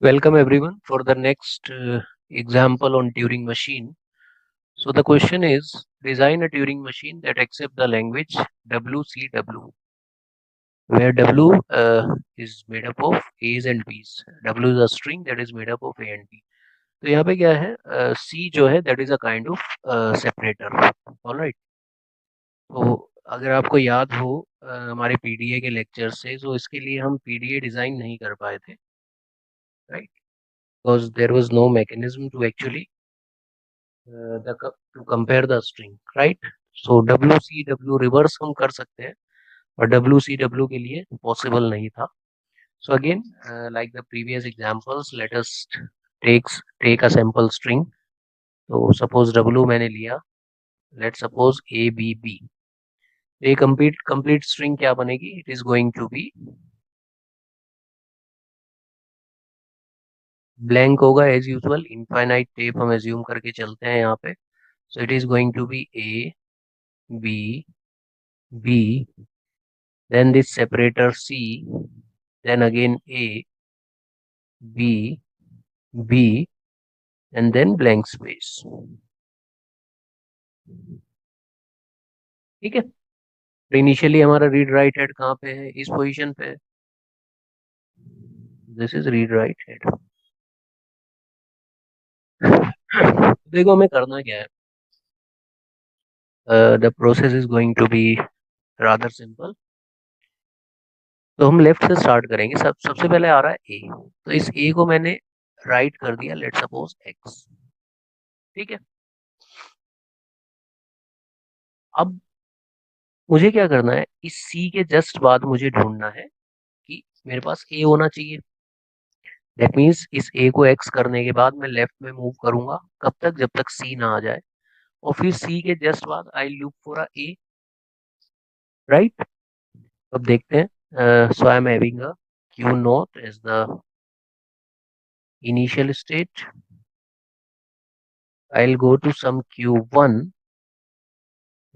Welcome everyone for the next example on Turing machine. So the question is, design a Turing machine that accepts the language WCW, where W is made up of A's and B's. W is a string that is made up of A and B. तो यहाँ पे क्या है, C जो है that is a kind of separator. All right. तो अगर आपको याद हो हमारे PDA के लेक्चर से, तो इसके लिए हम PDA डिजाइन नहीं कर पाए थे, right? Because there was no mechanism to actually to compare the string, right? So WCW reverse हम कर सकते हैं, और WCW के लिए पॉसिबल नहीं था. So again, like the previous examples, let us take a sample string. तो suppose W मैंने लिया, let's suppose ABB. ये complete string क्या बनेगी? It is going to be blank होगा as usual. Infinite tape हम assume करके चलते हैं यहाँ पे. So it is going to be A, B, B, then this separator C, then again A, B, B, and then blank space. ठीक है. तो इनिशियली हमारा रीड राइट हेड कहाँ पे है? इस पोजीशन पे है. This is read write head. देखो हमें करना क्या है. The process is going to be rather simple. तो हम लेफ्ट से स्टार्ट करेंगे. सबसे पहले आ रहा है ए. तो इस ए को मैंने राइट कर दिया, लेट सपोज एक्स. ठीक है. अब मुझे क्या करना है, इस सी के जस्ट बाद मुझे ढूंढना है कि मेरे पास ए होना चाहिए. दैट मीन्स इस ए को एक्स करने के बाद मैं लेफ्ट में मूव करूंगा. कब तक? जब तक सी ना आ जाए. और फिर सी के जस्ट बाद I look for a A, right. अब देखते हैं. So I am having a Q naught as the initial state. I will go to some Q1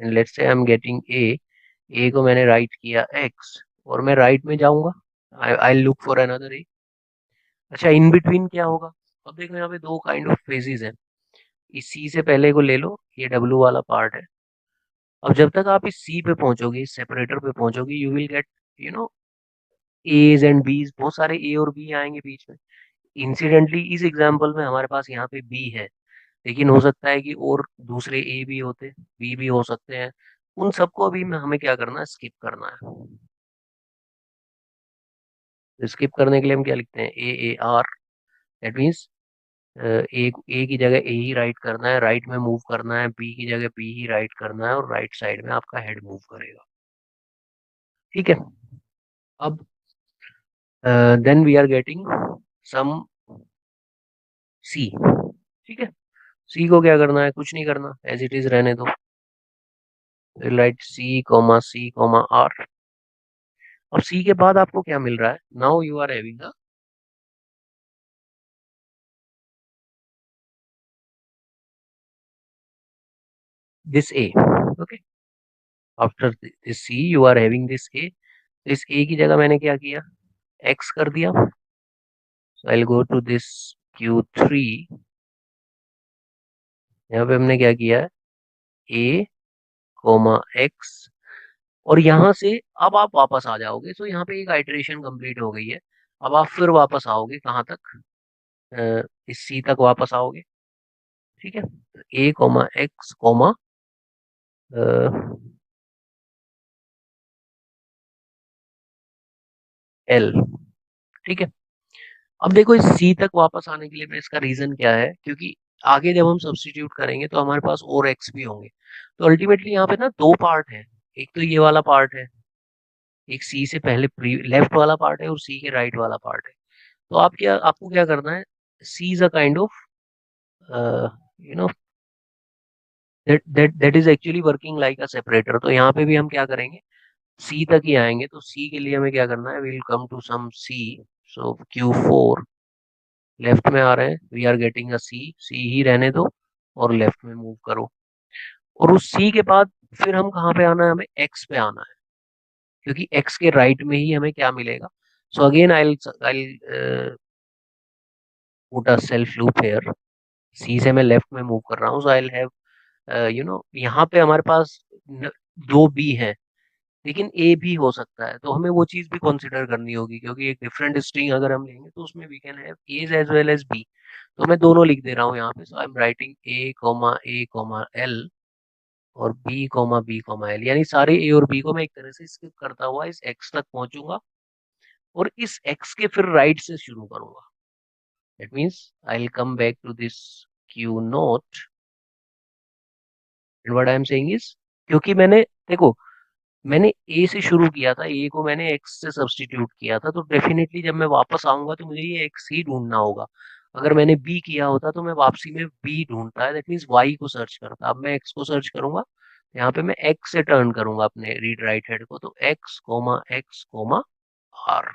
and let's say I am getting a. ए को मैंने right किया x, और मैं right में जाऊंगा. आई लुक फॉर अनदर ए. अच्छा, इन बिटवीन क्या होगा? अब देखो यहाँ पे दो काइंड ऑफ फेजेस हैं. इस सी से पहले को ले लो, ये डब्ल्यू वाला पार्ट है. अब जब तक आप इस सी पे पहुंचोगे, इस सेपरेटर पे पहुंचोगे, you will get you know A's and B's. बहुत सारे ए और बी आएंगे बीच में. इंसिडेंटली इस एग्जांपल में हमारे पास यहाँ पे बी है, लेकिन हो सकता है कि और दूसरे ए भी होते, बी भी हो सकते हैं. उन सबको अभी में हमें क्या करना है? स्किप करना है. तो स्किप करने के लिए हम क्या लिखते हैं? AAR. दैट मीन्स ए की जगह ए ही राइट करना है, राइट में मूव करना है. बी की जगह बी ही राइट करना है, और राइट साइड में आपका हेड मूव करेगा. ठीक है. अब then we are getting some C. ठीक है. सी को क्या करना है? कुछ नहीं करना, एज इट इज रहने दो. Right C, C, R. अब सी के बाद आपको क्या मिल रहा है? Now you are having this A. Okay. After this C you are having this A. इस ए की जगह मैंने क्या किया? एक्स कर दिया. So I will go to this Q3. यहाँ पे हमने क्या किया है? A comma X. और यहाँ से अब आप वापस आ जाओगे. तो यहाँ पे एक आइटरेशन कंप्लीट हो गई है. अब आप फिर वापस आओगे कहाँ तक? इस सी तक वापस आओगे. ठीक है. A comma x comma L. ठीक है. अब देखो, इस सी तक वापस आने के लिए मैं, इसका रीजन क्या है? क्योंकि आगे जब हम सब्स्टिट्यूट करेंगे तो हमारे पास और एक्स भी होंगे. तो अल्टीमेटली यहाँ पे ना दो पार्ट है. एक तो ये वाला पार्ट है, एक सी से पहले लेफ्ट वाला पार्ट है, और सी के राइट वाला पार्ट है. तो आपको क्या करना है? C is a kind of you know that is actually working like a separator. तो यहाँ पे भी हम क्या करेंगे? सी तक ही आएंगे. तो सी के लिए हमें क्या करना है? Will come to some C. So Q4 left में आ रहे हैं. We are getting a C. C ही रहने दो, और लेफ्ट में मूव करो. और उस सी के बाद फिर हम कहाँ पे आना है? हमें एक्स पे आना है, क्योंकि एक्स के राइट में ही हमें क्या मिलेगा? So again I put a self loop here, C से मैं लेफ्ट में मूव कर रहा हूँ, सो आई हैव यहाँ पे हमारे पास दो बी है, लेकिन ए भी हो सकता है, तो हमें वो चीज भी कंसिडर करनी होगी, क्योंकि एक डिफरेंट स्ट्रिंग अगर हम लेंगे तो उसमें we can have A's as well as B. तो मैं दोनों लिख दे रहा हूँ यहाँ पे, so I am writing A comma L और बी कॉमा एल, यानी सारे ए और बी को मैं एक तरह से स्किप करता हुआ इस एक्स तक पहुंचूंगा और इस एक्स के फिर राइट से शुरू करूंगा। That means I will come back to this Q naught, and what I am saying is, क्योंकि मैंने देखो मैंने ए से शुरू किया था, ए को मैंने एक्स से सब्स्टिट्यूट किया था, तो डेफिनेटली जब मैं वापस आऊंगा तो मुझे ये एक्स ही ढूंढना होगा। अगर मैंने बी किया होता तो मैं वापसी में बी ढूंढता है, दैट मीन्स वाई को सर्च करता। अब मैं एक्स को सर्च करूंगा, यहाँ पे मैं एक्स से टर्न करूंगा अपने रीड राइट हेड को, तो एक्स कोमा आर।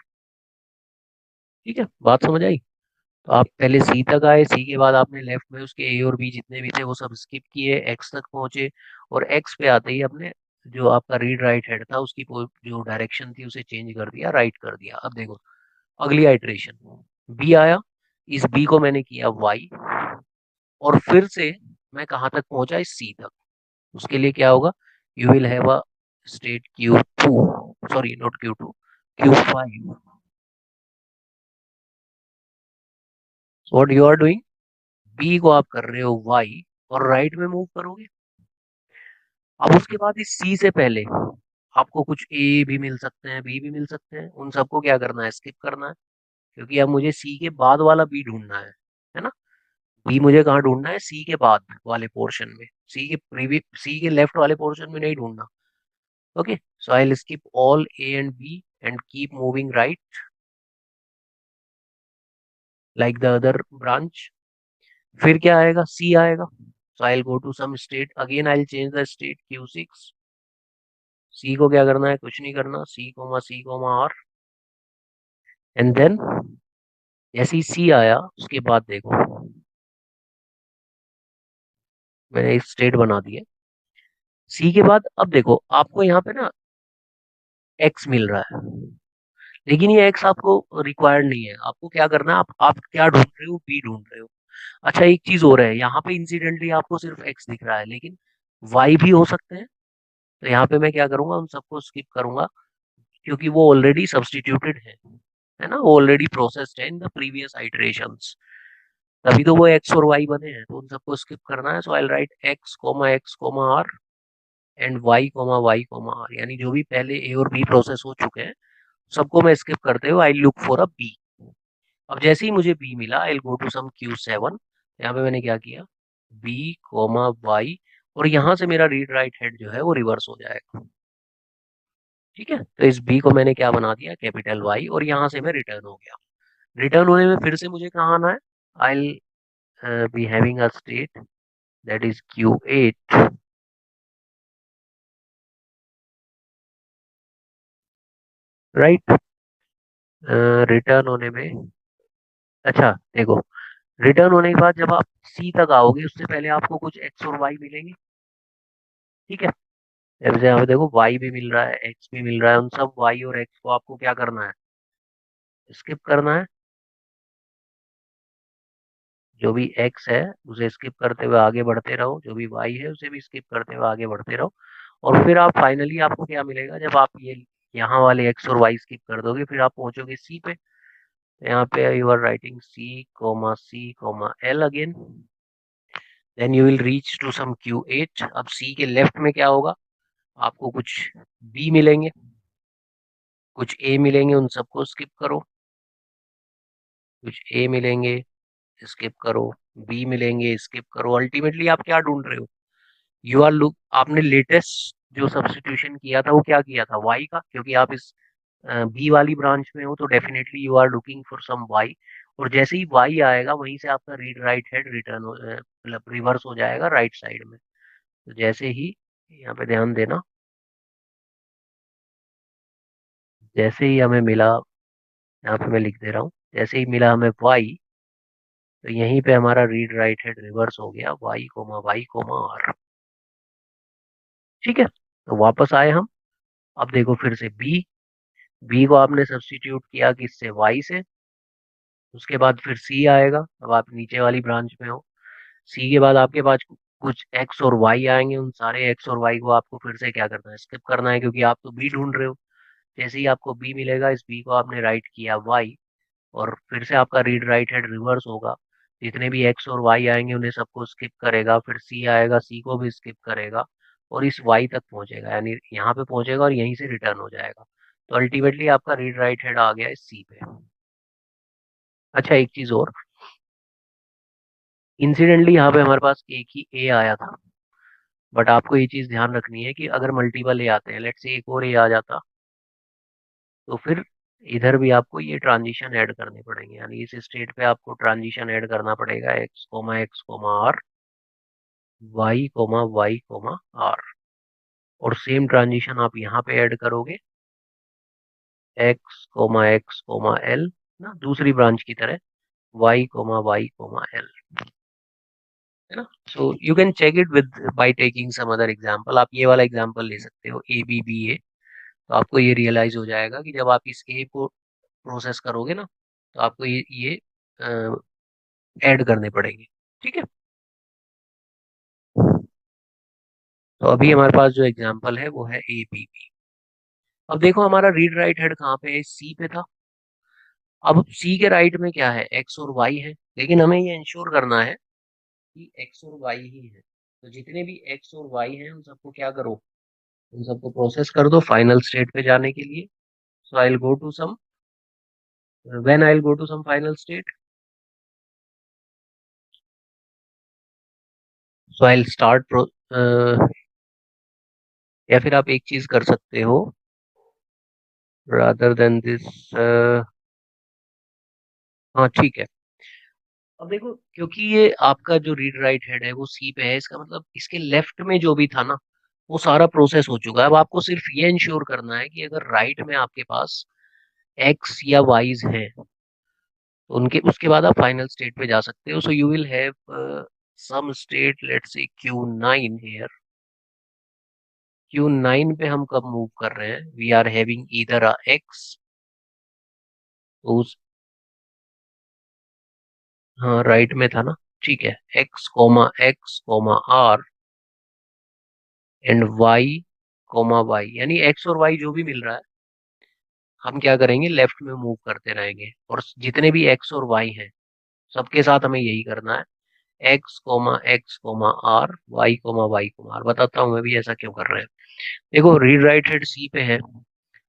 ठीक है, बात समझ आई? तो आप पहले सी तक आए, सी के बाद आपने लेफ्ट में उसके ए और बी जितने भी थे वो सब स्किप किए, एक्स तक पहुंचे, और एक्स पे आते ही आपने जो आपका रीड राइट हेड था उसकी जो डायरेक्शन थी उसे चेंज कर दिया, राइट कर दिया। अब देखो अगली आइट्रेशन, बी आया, इस बी को मैंने किया वाई, और फिर से मैं कहाँ तक पहुंचा, इस सी तक। उसके लिए क्या होगा, you will have a state Q2, sorry not Q2, Q5। What you are doing, B को आप कर रहे हो वाई और राइट में मूव करोगे। अब उसके बाद इस सी से पहले आपको कुछ ए भी मिल सकते हैं, बी भी मिल सकते हैं, उन सबको क्या करना है, स्किप करना है, क्योंकि अब मुझे सी के बाद वाला बी ढूंढना है ना। बी मुझे कहाँ ढूंढना है, सी के बाद वाले पोर्शन में, सी के लेफ्ट वाले पोर्शन में नहीं ढूंढना। Okay, so I will skip all A and B and keep moving right like the other branch. फिर क्या आएगा, सी आएगा, so I will go to some state, again I will change the state Q6। C को क्या करना है, कुछ नहीं करना, C comma R, and then जैसे ही सी आया उसके बाद देखो मैंने एक स्टेट बना दी है। सी के बाद अब देखो आपको यहाँ पे ना एक्स मिल रहा है, लेकिन ये एक्स आपको रिक्वायर्ड नहीं है। आपको क्या करना है, आप क्या ढूंढ रहे हो, बी ढूंढ रहे हो। अच्छा एक चीज हो रहा है, यहाँ पे इंसिडेंटली आपको सिर्फ एक्स दिख रहा है, लेकिन वाई भी हो सकते हैं। तो यहाँ पे मैं क्या करूंगा, उन सबको स्किप करूंगा, क्योंकि वो ऑलरेडी सब्सटीट्यूटेड है ना, वो ऑलरेडी प्रोसेस्ड है इन द प्रीवियस आइटरेशंस, तभी तो वो एक्स और वाई बने हैं। तो उन सबको स्किप करना है, so I write X comma R and Y comma R, यानी जो भी पहले ए और बी प्रोसेस हो चुके हैं सबको मैं स्किप करते हुए I look for a B. अब जैसे ही मुझे बी मिला, आई गो टू सम Q7, यहाँ पे मैंने क्या किया, बी कोमा वाई, और यहाँ से मेरा रीड राइट हेड जो है वो रिवर्स हो जाएगा। ठीक है, तो इस बी को मैंने क्या बना दिया, कैपिटल वाई, और यहाँ से मैं रिटर्न हो गया। रिटर्न होने में फिर से मुझे कहाँ आना है, I be having a state that is Q8, right. Return होने में, अच्छा देखो, रिटर्न होने के बाद जब आप सी तक आओगे उससे पहले आपको कुछ एक्स और वाई मिलेंगे। ठीक है, जैसे यहाँ पे देखो वाई भी मिल रहा है, एक्स भी मिल रहा है, उन सब वाई और एक्स को आपको क्या करना है, स्किप करना है। जो भी एक्स है उसे स्किप करते हुए आगे बढ़ते रहो, जो भी वाई है उसे भी स्किप करते हुए आगे बढ़ते रहो, और फिर आप फाइनली आपको क्या मिलेगा, जब आप ये यहाँ वाले एक्स और वाई स्किप कर दोगे फिर आप पहुंचोगे सी पे। तो यहाँ पे you are writing C comma L again, then you will reach to some Q8। अब सी के लेफ्ट में क्या होगा, आपको कुछ बी मिलेंगे, कुछ ए मिलेंगे, उन सबको स्किप करो, कुछ ए मिलेंगे, स्किप करो, बी मिलेंगे, स्किप करो। अल्टीमेटली आप क्या ढूंढ रहे हो, यू आर लुक, आपने लेटेस्ट जो सब्स्टिट्यूशन किया था वो क्या किया था, वाई का, क्योंकि आप इस बी वाली ब्रांच में हो तो definitely you are looking for some Y. और जैसे ही वाई आएगा वहीं से आपका रीड राइट हेड रिटर्न मतलब रिवर्स हो जाएगा राइट साइड में। तो जैसे ही, यहाँ पे ध्यान देना, जैसे ही हमें मिला, यहाँ पे मैं लिख दे रहा हूँ, जैसे ही मिला हमें वाई, तो यहीं पे हमारा रीड राइट हेड रिवर्स हो गया, वाई कोमा आर। ठीक है, तो वापस आए हम। अब देखो फिर से बी, बी को आपने सब्स्टिट्यूट किया किससे, वाई से, उसके बाद फिर सी आएगा, अब आप नीचे वाली ब्रांच में हो। सी के बाद आपके पास कुछ एक्स और वाई आएंगे, उन सारे एक्स और वाई को आपको फिर से क्या करना है, स्किप करना है, क्योंकि आप तो बी ढूंढ रहे हो। जैसे ही आपको बी मिलेगा, इस बी को आपने राइट किया वाई, और फिर से आपका रीड राइट हेड रिवर्स होगा। जितने भी एक्स और वाई आएंगे उन्हें सबको स्किप करेगा, फिर सी आएगा, सी को भी स्किप करेगा, और इस वाई तक पहुंचेगा, यानी यहाँ पे पहुंचेगा और यहीं से रिटर्न हो जाएगा। तो अल्टीमेटली आपका रीड राइट हेड आ गया है सी पे। अच्छा, एक चीज और, इंसिडेंटली यहाँ पे हमारे पास एक ही ए आया था, बट आपको ये चीज ध्यान रखनी है कि अगर मल्टीपल ए आते हैं, लेट्स से एक और ए आ जाता, तो फिर इधर भी आपको ये ट्रांजिशन ऐड करने पड़ेंगे, यानी इस स्टेट पे आपको ट्रांजिशन ऐड करना पड़ेगा, X comma R, Y comma R, और सेम ट्रांजिशन आप यहाँ पे ऐड करोगे, एक्स कोमा एल, ना दूसरी ब्रांच की तरह, वाई कोमा एल, है ना। So you can check it with by taking some other example. आप ये वाला एग्जांपल ले सकते हो, ए बी बी ए। तो आपको ये रियलाइज हो जाएगा कि जब आप इस ए को प्रोसेस करोगे ना, तो आपको ये ऐड करने पड़ेंगे। ठीक है, तो अभी हमारे पास जो एग्जांपल है वो है ए बी बी। अब देखो हमारा रीड राइट हेड कहाँ पे है, सी पे था। अब सी के राइट में क्या है, एक्स और वाई है, लेकिन हमें ये इंश्योर करना है कि एक्स और वाई ही है। तो जितने भी एक्स और वाई हैं उन सबको क्या करो, उन सबको प्रोसेस कर दो फाइनल स्टेट पे जाने के लिए। So I will go to some, when I will go to some final state, so I will start, या फिर आप एक चीज कर सकते हो, रादर देन दिस, हाँ ठीक है। अब देखो, क्योंकि ये आपका जो रीड राइट हेड है वो सी पे है, इसका मतलब इसके लेफ्ट में जो भी था ना, वो सारा प्रोसेस हो चुका है। अब आपको सिर्फ ये इंश्योर करना है कि अगर राइट में आपके पास एक्स या वाईज हैं, तो उनके उसके बाद आप फाइनल स्टेट पे जा सकते हो। So you will have some state, let's say Q9 here. Q9 पे हम कब मूव कर रहे हैं, we are having either a X, उस, हाँ राइट में था ना, ठीक है, X comma R and Y comma Y, यानी एक्स और वाई जो भी मिल रहा है हम क्या करेंगे, लेफ्ट में मूव करते रहेंगे, और जितने भी एक्स और वाई हैं सबके साथ हमें यही करना है, X comma R, Y comma R. बताता हूँ मैं भी ऐसा क्यों कर रहे हैं। देखो रीड राइट हेड सी पे है,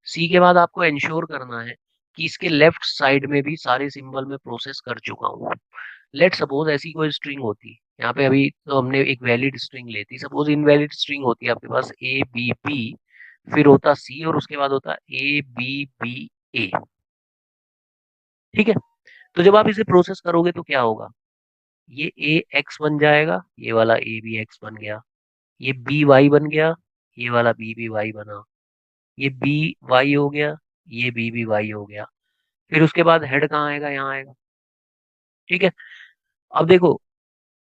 सी के बाद आपको इंश्योर करना है कि इसके लेफ्ट साइड में भी सारे सिंबल में प्रोसेस कर चुका हूँ। लेट सपोज ऐसी कोई स्ट्रिंग होती, यहाँ पे अभी तो हमने एक वैलिड स्ट्रिंग लेती, सपोज इनवैलिड स्ट्रिंग होती है आपके पास ए बी बी, फिर होता सी, और उसके बाद होता ए बी बी ए। ठीक है, तो जब आप इसे प्रोसेस करोगे तो क्या होगा, ये ए एक्स बन जाएगा, ये वाला ए बी एक्स बन गया, ये बी वाई बन गया, ये वाला बी बी वाई बना, ये बी वाई हो गया, ये बी वाई हो गया। फिर उसके बाद हेड कहाँ आएगा, यहाँ आएगा। ठीक है, अब देखो,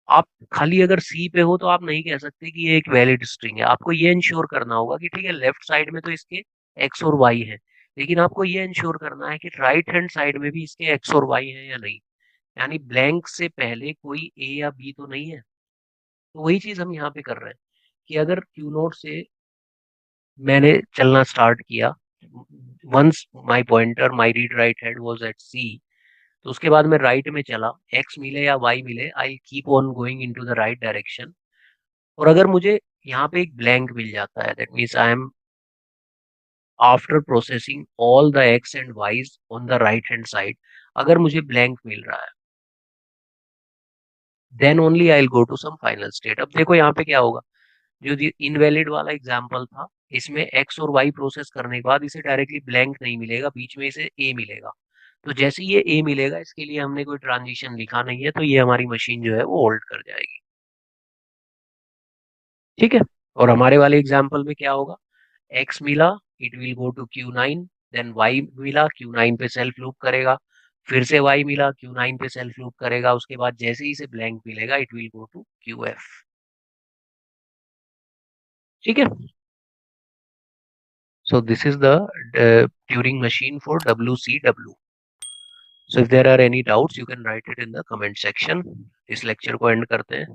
आप खाली अगर सी पे हो तो आप नहीं कह सकते कि ये एक वैलिड स्ट्रिंग है। आपको ये इंश्योर करना होगा कि ठीक है, लेफ्ट साइड में तो इसके एक्स और वाई है, लेकिन आपको ये इंश्योर करना है कि राइट हैंड साइड में भी इसके एक्स और वाई है या नहीं, यानी ब्लैंक से पहले कोई ए या बी तो नहीं है। तो वही चीज हम यहाँ पे कर रहे हैं कि अगर क्यू नोट से मैंने चलना स्टार्ट किया, once my pointer my read write head was at C, तो उसके बाद मैं राइट में चला, एक्स मिले या वाई मिले, I keep on going in to the right direction. और अगर मुझे यहाँ पे एक ब्लैंक मिल जाता है, that means I am after processing all the X and Ys on the right hand side, अगर मुझे ब्लैंक मिल रहा है, then only I will go to some final state. अब देखो यहाँ पे क्या होगा, जो इनवैलिड वाला एग्जांपल था, इसमें एक्स और वाई प्रोसेस करने के बाद इसे डायरेक्टली ब्लैंक नहीं मिलेगा, बीच में इसे ए मिलेगा। तो जैसे ये ए मिलेगा, इसके लिए हमने कोई ट्रांजिशन लिखा नहीं है, तो ये हमारी मशीन जो है वो होल्ड कर जाएगी। ठीक है, और हमारे वाले एग्जाम्पल में क्या होगा, एक्स मिला, it will go to Q9, then Y मिला, Q9 पे सेल्फ लूप करेगा, फिर से वाई मिला, Q9 पे सेल्फ लूप करेगा, उसके बाद जैसे ही इसे ब्लैंक मिलेगा it will go to QF। ठीक है, so this is the Turing machine for WCW। So if there are any doubts you can write it in the comment section. इस लेक्चर को एंड करते हैं।